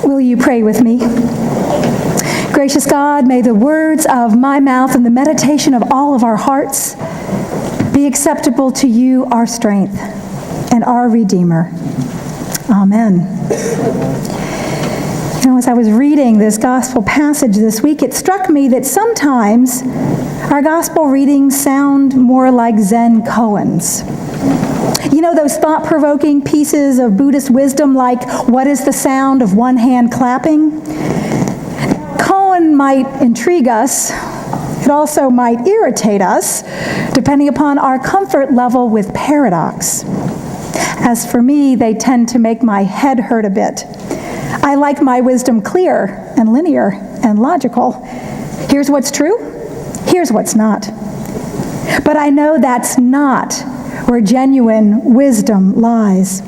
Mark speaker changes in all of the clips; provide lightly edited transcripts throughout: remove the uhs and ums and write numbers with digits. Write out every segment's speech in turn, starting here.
Speaker 1: Will you pray with me? Gracious God, may the words of my mouth and the meditation of all of our hearts be acceptable to you, our strength and our Redeemer. Amen. You know, as I was reading this gospel passage this week, it struck me that sometimes our gospel readings sound more like Zen koans. You know, those thought-provoking pieces of Buddhist wisdom like, what is the sound of one hand clapping? Koan might intrigue us. It also might irritate us, depending upon our comfort level with paradox. As for me, they tend to make my head hurt a bit. I like my wisdom clear and linear and logical. Here's what's true, here's what's not. But I know that's not where genuine wisdom lies.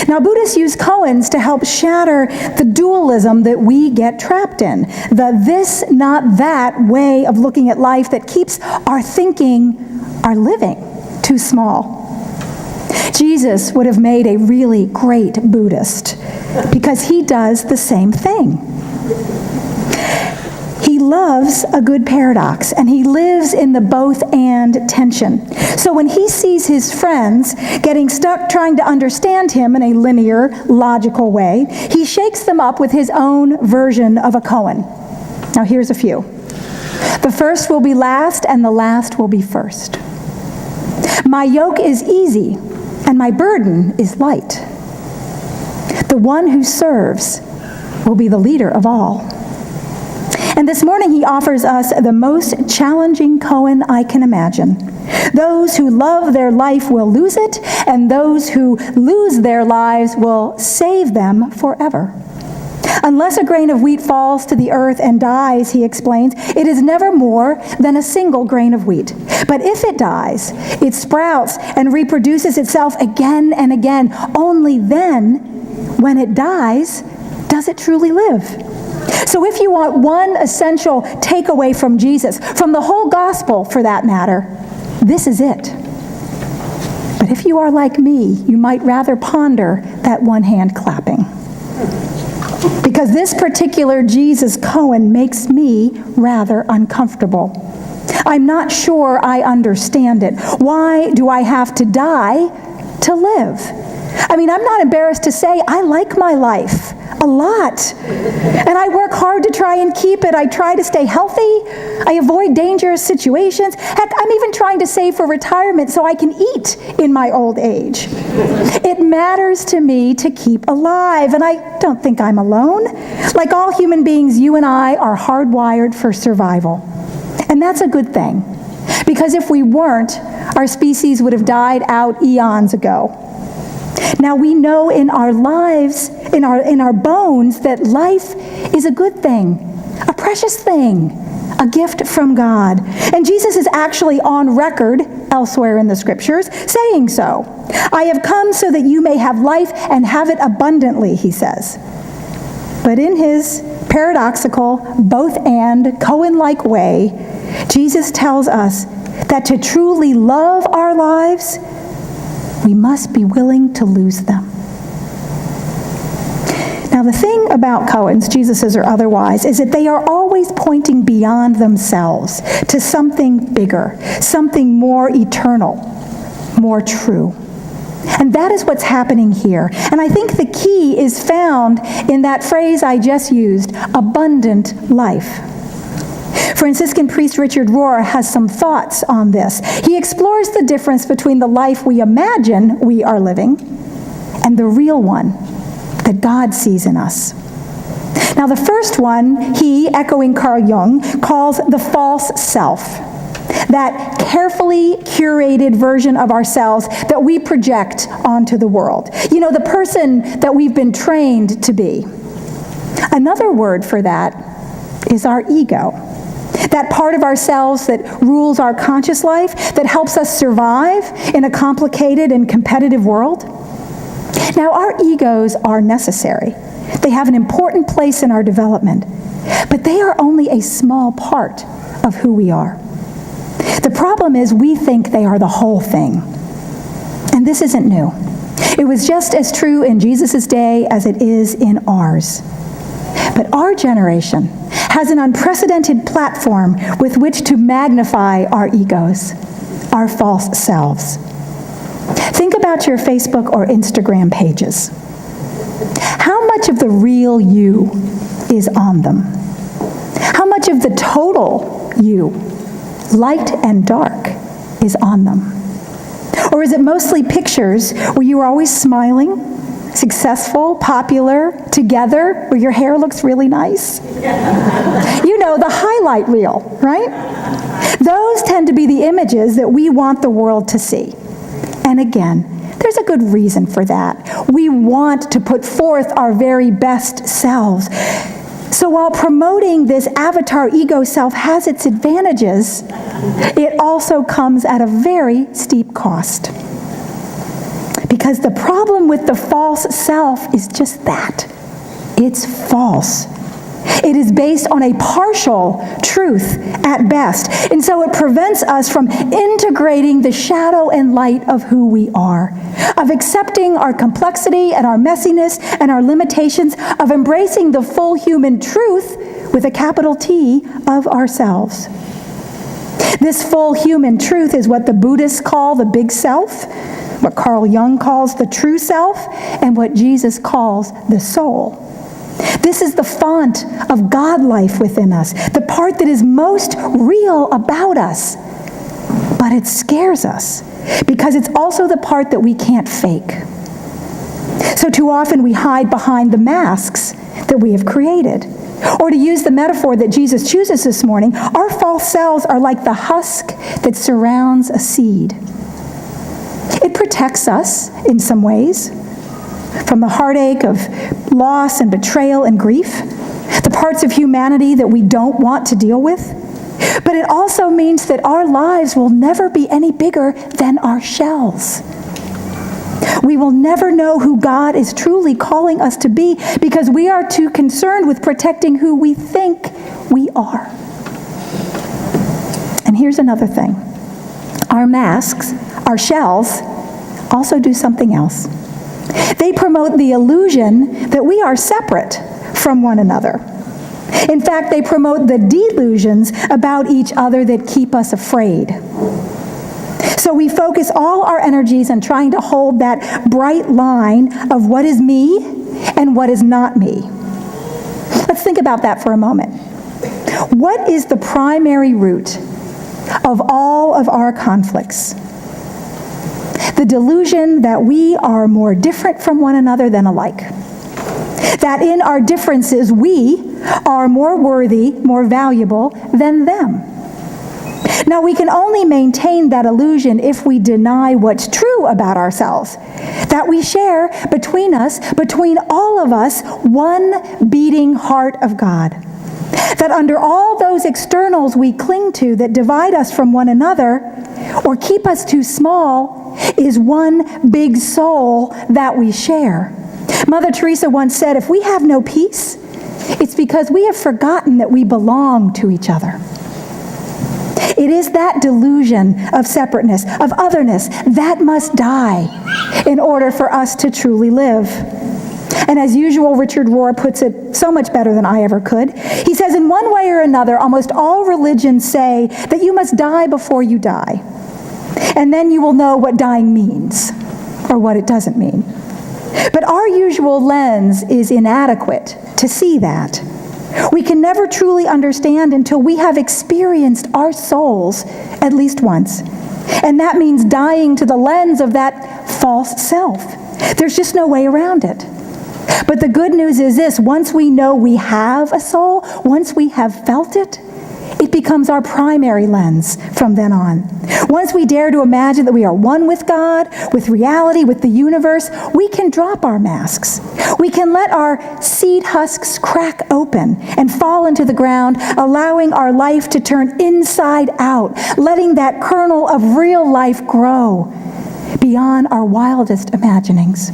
Speaker 1: Now, Buddhists use koans to help shatter the dualism that we get trapped in, the this, not that way of looking at life that keeps our thinking, our living, too small. Jesus would have made a really great Buddhist because he does the same thing. He loves a good paradox, and he lives in the both-and tension. So when he sees his friends getting stuck trying to understand him in a linear, logical way, he shakes them up with his own version of a koan. Now here's a few. The first will be last, and the last will be first. My yoke is easy, and my burden is light. The one who serves will be the leader of all. And this morning he offers us the most challenging koan I can imagine. Those who love their life will lose it, and those who lose their lives will save them forever. Unless a grain of wheat falls to the earth and dies, he explains, it is never more than a single grain of wheat. But if it dies, it sprouts and reproduces itself again and again. Only then, when it dies, does it truly live. So if you want one essential takeaway from Jesus, from the whole gospel for that matter, this is it. But if you are like me, you might rather ponder that one hand clapping. Because this particular Jesus koan makes me rather uncomfortable. I'm not sure I understand it. Why do I have to die to live? I mean, I'm not embarrassed to say I like my life a lot. And I work hard to try and keep it. I try to stay healthy. I avoid dangerous situations. Heck, I'm even trying to save for retirement so I can eat in my old age. It matters to me to keep alive, and I don't think I'm alone. Like all human beings, you and I are hardwired for survival. And that's a good thing, because if we weren't, our species would have died out eons ago. Now we know in our lives, in our bones, that life is a good thing, a precious thing, a gift from God. And Jesus is actually on record elsewhere in the scriptures saying so. I have come so that you may have life and have it abundantly, he says. But in his paradoxical, both-and, koan-like way, Jesus tells us that to truly love our lives, we must be willing to lose them. Now the thing about koans, Jesus's or otherwise, is that they are always pointing beyond themselves to something bigger, something more eternal, more true. And that is what's happening here. And I think the key is found in that phrase I just used, abundant life. Franciscan priest Richard Rohr has some thoughts on this. He explores the difference between the life we imagine we are living and the real one that God sees in us. Now the first one, he, echoing Carl Jung, calls the false self. That carefully curated version of ourselves that we project onto the world. You know, the person that we've been trained to be. Another word for that is our ego. That part of ourselves that rules our conscious life, that helps us survive in a complicated and competitive world. Now, our egos are necessary. They have an important place in our development, but they are only a small part of who we are. The problem is we think they are the whole thing. And this isn't new. It was just as true in Jesus' day as it is in ours. But our generation has an unprecedented platform with which to magnify our egos, our false selves. Think about your Facebook or Instagram pages. How much of the real you is on them? How much of the total you, light and dark, is on them? Or is it mostly pictures where you are always smiling, successful, popular, together, where your hair looks really nice? You know, the highlight reel, right? Those tend to be the images that we want the world to see. And again, there's a good reason for that. We want to put forth our very best selves. So while promoting this avatar ego self has its advantages, it also comes at a very steep cost. Because the problem with the false self is just that. It's false. It is based on a partial truth at best. And so it prevents us from integrating the shadow and light of who we are, of accepting our complexity and our messiness and our limitations, of embracing the full human truth with a capital T of ourselves. This full human truth is what the Buddhists call the big self, what Carl Jung calls the true self, and what Jesus calls the soul. This is the font of God life within us, the part that is most real about us. But it scares us because it's also the part that we can't fake. So too often we hide behind the masks that we have created. Or to use the metaphor that Jesus chooses this morning, our false selves are like the husk that surrounds a seed. It protects us in some ways from the heartache of loss and betrayal and grief, the parts of humanity that we don't want to deal with. But it also means that our lives will never be any bigger than our shells. We will never know who God is truly calling us to be because we are too concerned with protecting who we think we are. And here's another thing. Our masks, our shells, also do something else. They promote the illusion that we are separate from one another. In fact, they promote the delusions about each other that keep us afraid. So we focus all our energies on trying to hold that bright line of what is me and what is not me. Let's think about that for a moment. What is the primary root of all of our conflicts? The delusion that we are more different from one another than alike. That in our differences we are more worthy, more valuable than them. Now we can only maintain that illusion if we deny what's true about ourselves. That we share between us, between all of us, one beating heart of God. That under all those externals we cling to that divide us from one another or keep us too small is one big soul that we share. Mother Teresa once said, if we have no peace, it's because we have forgotten that we belong to each other. It is that delusion of separateness, of otherness, that must die in order for us to truly live. And as usual, Richard Rohr puts it so much better than I ever could. He says, in one way or another, almost all religions say that you must die before you die. And then you will know what dying means, or what it doesn't mean. But our usual lens is inadequate to see that. We can never truly understand until we have experienced our souls at least once. And that means dying to the lens of that false self. There's just no way around it. But the good news is this: once we know we have a soul, once we have felt it, it becomes our primary lens from then on. Once we dare to imagine that we are one with God, with reality, with the universe, we can drop our masks. We can let our seed husks crack open and fall into the ground, allowing our life to turn inside out, letting that kernel of real life grow beyond our wildest imaginings.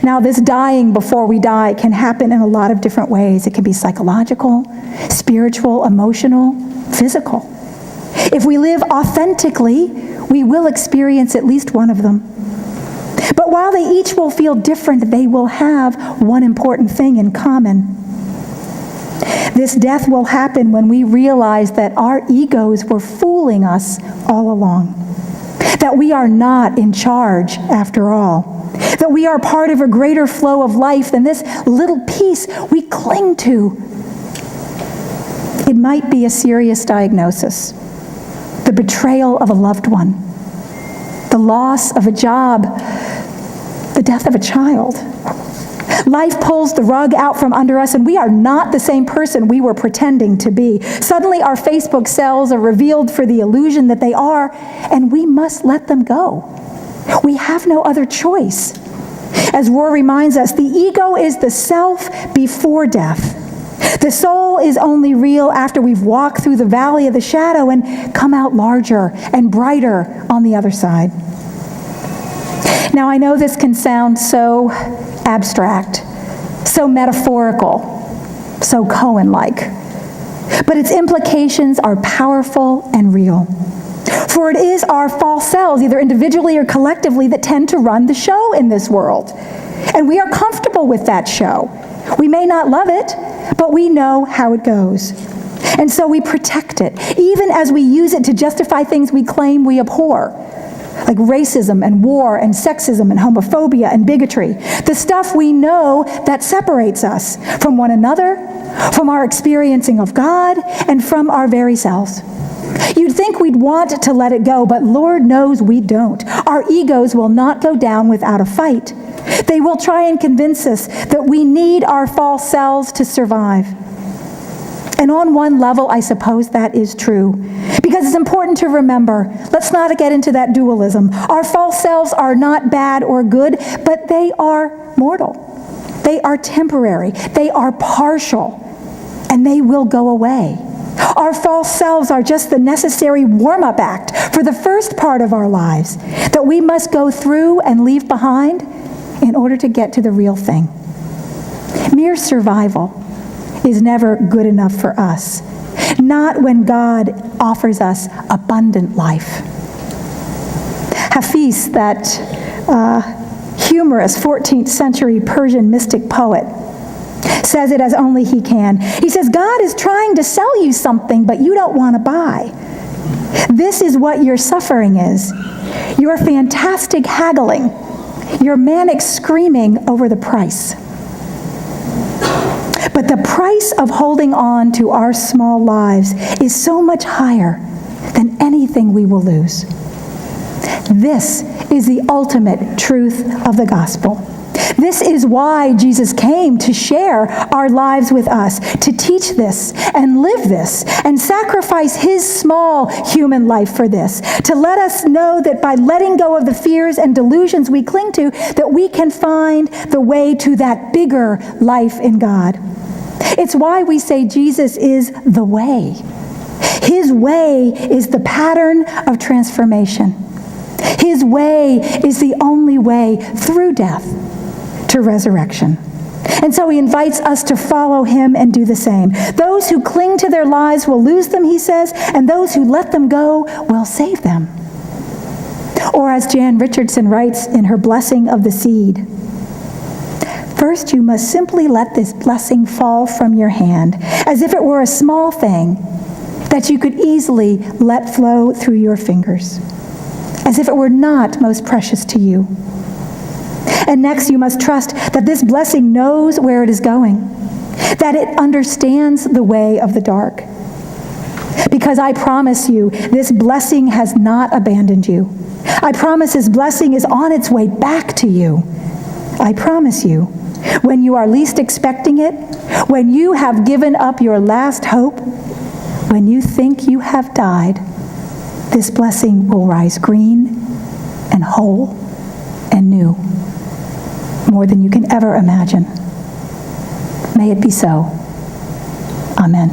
Speaker 1: Now, this dying before we die can happen in a lot of different ways. It can be psychological, spiritual, emotional, physical. If we live authentically, we will experience at least one of them. But while they each will feel different, they will have one important thing in common. This death will happen when we realize that our egos were fooling us all along, that we are not in charge after all, that we are part of a greater flow of life than this little piece we cling to. It might be a serious diagnosis, the betrayal of a loved one, the loss of a job, the death of a child. Life pulls the rug out from under us, and we are not the same person we were pretending to be. Suddenly, our Facebook selves are revealed for the illusion that they are, and we must let them go. We have no other choice. As Rohr reminds us, the ego is the self before death. The soul is only real after we've walked through the valley of the shadow and come out larger and brighter on the other side. Now, I know this can sound so abstract, so metaphorical, so Cohen-like, but its implications are powerful and real. For it is our false selves, either individually or collectively, that tend to run the show in this world. And we are comfortable with that show. We may not love it, but we know how it goes. And so we protect it, even as we use it to justify things we claim we abhor, like racism and war and sexism and homophobia and bigotry, the stuff we know that separates us from one another, from our experiencing of God, and from our very selves. You'd think we'd want to let it go, but Lord knows we don't. Our egos will not go down without a fight. They will try and convince us that we need our false selves to survive. And on one level, I suppose that is true. Because it's important to remember, let's not get into that dualism. Our false selves are not bad or good, but they are mortal. They are temporary. They are partial. And they will go away. Our false selves are just the necessary warm-up act for the first part of our lives that we must go through and leave behind in order to get to the real thing. Mere survival is never good enough for us, not when God offers us abundant life. Hafiz, that humorous 14th century Persian mystic poet, says it as only he can. He says, God is trying to sell you something, but you don't want to buy. This is what your suffering is. Your fantastic haggling, your manic screaming over the price. But the price of holding on to our small lives is so much higher than anything we will lose. This is the ultimate truth of the gospel. This is why Jesus came to share our lives with us, to teach this and live this and sacrifice his small human life for this, to let us know that by letting go of the fears and delusions we cling to, that we can find the way to that bigger life in God. It's why we say Jesus is the way. His way is the pattern of transformation. His way is the only way through death to resurrection. And so he invites us to follow him and do the same. Those who cling to their lives will lose them, he says, and those who let them go will save them. Or as Jan Richardson writes in her Blessing of the Seed, first you must simply let this blessing fall from your hand, as if it were a small thing that you could easily let flow through your fingers, as if it were not most precious to you. And next, you must trust that this blessing knows where it is going, that it understands the way of the dark. Because I promise you, this blessing has not abandoned you. I promise this blessing is on its way back to you. I promise you, when you are least expecting it, when you have given up your last hope, when you think you have died, this blessing will rise green and whole and new, more than you can ever imagine. May it be so. Amen.